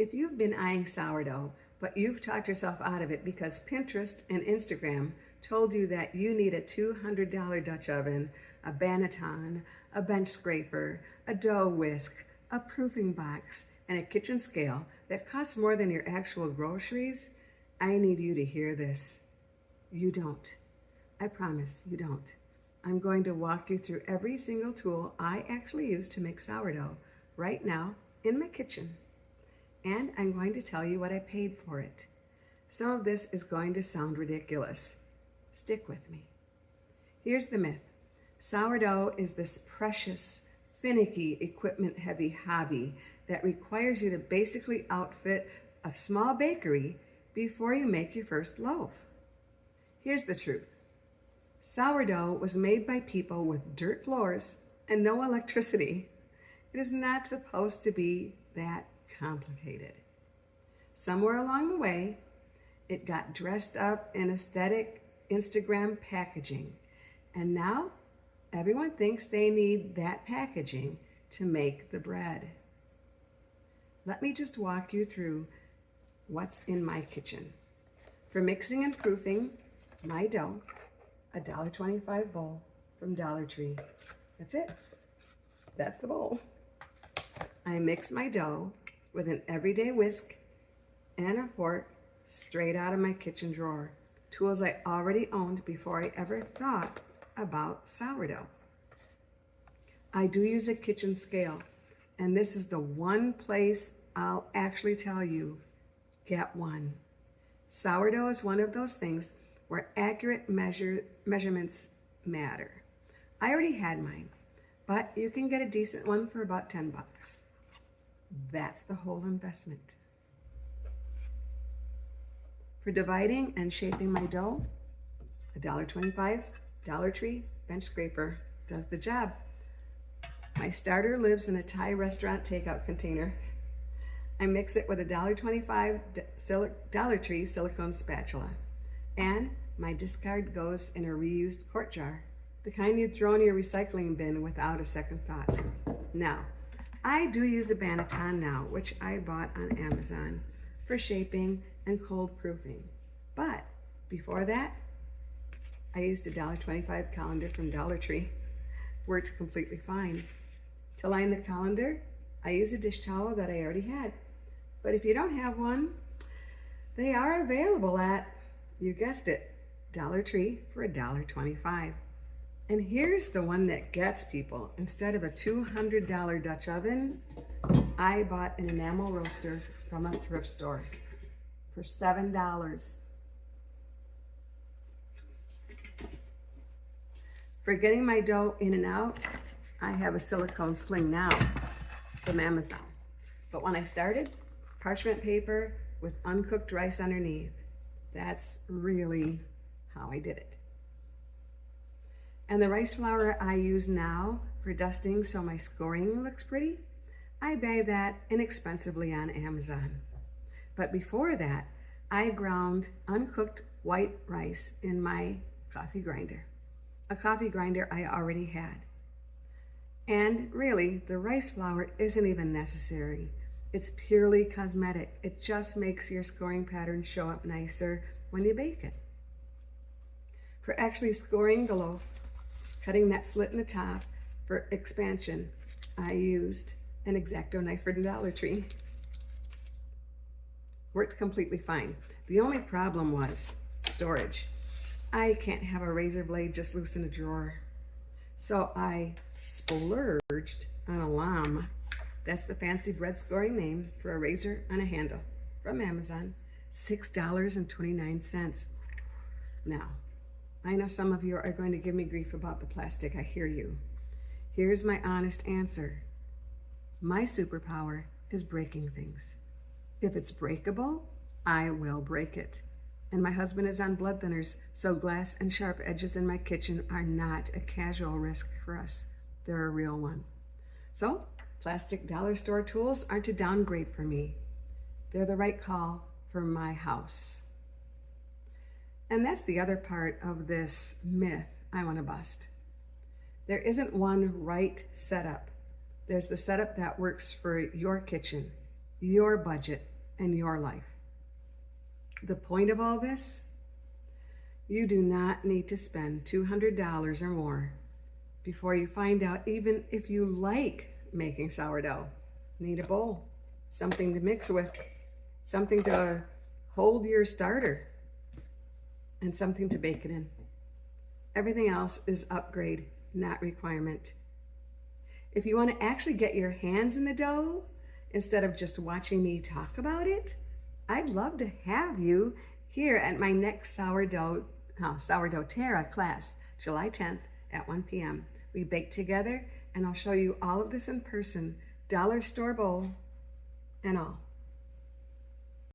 If you've been eyeing sourdough, but you've talked yourself out of it because Pinterest and Instagram told you that you need a $200 Dutch oven, a banneton, a bench scraper, a dough whisk, a proofing box, and a kitchen scale that costs more than your actual groceries, I need you to hear this. You don't. I promise you don't. I'm going to walk you through every single tool I actually use to make sourdough right now in my kitchen. And I'm going to tell you what I paid for it. Some of this is going to sound ridiculous. Stick with me. Here's the myth. Sourdough is this precious, finicky, equipment-heavy hobby that requires you to basically outfit a small bakery before you make your first loaf. Here's the truth. Sourdough was made by people with dirt floors and no electricity. It is not supposed to be that complicated. Somewhere along the way, it got dressed up in aesthetic Instagram packaging, and now everyone thinks they need that packaging to make the bread. Let me just walk you through what's in my kitchen. For mixing and proofing my dough, a $1.25 bowl from Dollar Tree. That's it. That's the bowl. I mix my dough with an everyday whisk and a fork straight out of my kitchen drawer. Tools I already owned before I ever thought about sourdough. I do use a kitchen scale, and this is the one place I'll actually tell you, get one. Sourdough is one of those things where accurate measurements matter. I already had mine, but you can get a decent one for about 10 bucks. That's the whole investment. For dividing and shaping my dough, a $1.25 Dollar Tree bench scraper does the job. My starter lives in a Thai restaurant takeout container. I mix it with a $1.25 Dollar Tree silicone spatula. And my discard goes in a reused quart jar, the kind you'd throw in your recycling bin without a second thought. Now, I do use a banneton now, which I bought on Amazon for shaping and cold proofing. But before that, I used a $1.25 colander from Dollar Tree. Worked completely fine. To line the colander, I use a dish towel that I already had. But if you don't have one, they are available at, you guessed it, Dollar Tree for $1.25. And here's the one that gets people. Instead of a $200 Dutch oven, I bought an enamel roaster from a thrift store for $7. For getting my dough in and out, I have a silicone sling now from Amazon. But when I started, parchment paper with uncooked rice underneath. That's really how I did it. And the rice flour I use now for dusting so my scoring looks pretty, I buy that inexpensively on Amazon. But before that, I ground uncooked white rice in my coffee grinder, a coffee grinder I already had. And really, the rice flour isn't even necessary. It's purely cosmetic. It just makes your scoring pattern show up nicer when you bake it. For actually scoring the loaf, cutting that slit in the top for expansion, I used an X-Acto knife from Dollar Tree. Worked completely fine. The only problem was storage. I can't have a razor blade just loose in a drawer. So I splurged on a lame. That's the fancy bread scoring name for a razor and a handle from Amazon, $6.29. Now, I know some of you are going to give me grief about the plastic. I hear you. Here's my honest answer. My superpower is breaking things. If it's breakable, I will break it. And my husband is on blood thinners, so glass and sharp edges in my kitchen are not a casual risk for us. They're a real one. So, plastic dollar store tools aren't a downgrade for me. They're the right call for my house. And that's the other part of this myth I want to bust. There isn't one right setup. There's the setup that works for your kitchen. your budget and your life. The point of all this, you do not need to spend $200 or more before you find out even if you like making sourdough. Need a bowl, something to mix with, something to hold your starter, and something to bake it in. Everything else is upgrade, not requirement. If you want to actually get your hands in the dough instead of just watching me talk about it, I'd love to have you here at my next SourdōTERRA class, July 10th at 1 p.m. We bake together, and I'll show you all of this in person, dollar store bowl and all.